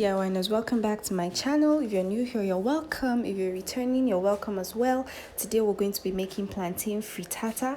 DIYers, welcome back to my channel. If you're new here, you're welcome. If you're returning, you're welcome as well. Today we're going to be making plantain frittata,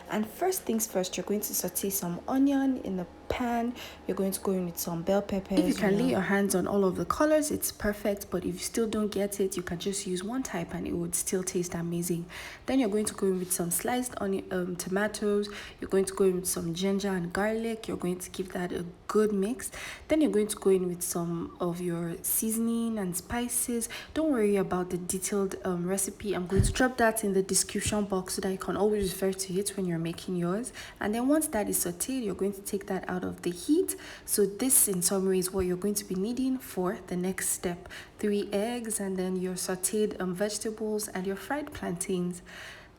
and first things first, you're going to saute some onion in the pan. You're going to go in with some bell peppers. If you can lay your hands on all of the colors, it's perfect, but if you still don't get it, you can just use one type and it would still taste amazing. Then you're going to go in with some sliced onion, tomatoes. You're going to go in with some ginger and garlic. You're going to give that a good mix. Then you're going to go in with some of your seasoning and spices. Don't worry about the detailed recipe. I'm going to drop that in the description box so that you can always refer to it when you're making yours. And then once that is sauteed, you're going to take that out of the heat. So this in summary is what you're going to be needing for the next step: 3 eggs, and then your sauteed vegetables and your fried plantains.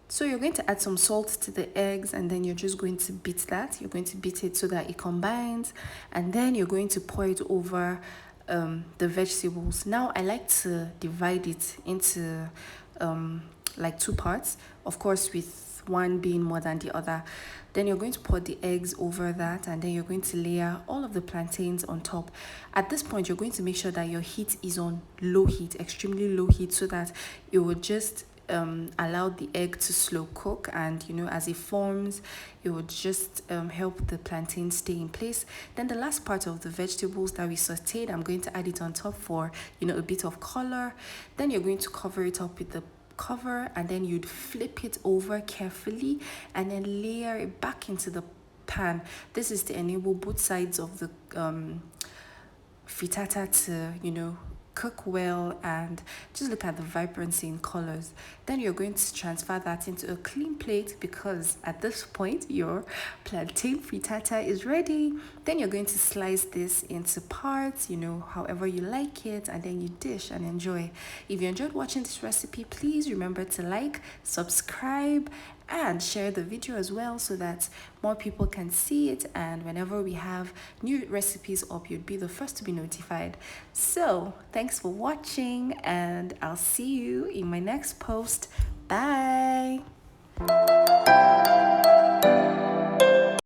So you're going to add some salt to the eggs, and then you're just going to beat that. You're going to beat it so that it combines, and then you're going to pour it over the vegetables. Now I like to divide it into like 2 parts, of course with one being more than the other. Then you're going to pour the eggs over that, and then you're going to layer all of the plantains on top. At this point, you're going to make sure that your heat is on low heat, extremely low heat, so that it will just allow the egg to slow cook, and as it forms, it would just help the plantain stay in place. Then the last part of the vegetables that we sauteed, I'm going to add it on top for a bit of color. Then you're going to cover it up with the cover, and then you'd flip it over carefully and then layer it back into the pan. This is to enable both sides of the frittata to cook well, and just look at the vibrancy in colors. Then you're going to transfer that into a clean plate, because at this point your plantain frittata is ready. Then you're going to slice this into parts, however you like it, and then you dish and enjoy. If you enjoyed watching this recipe, please remember to like, subscribe, and share the video as well, so that more people can see it, and whenever we have new recipes up, you'd be the first to be notified. So thanks for watching, and I'll see you in my next post. Bye.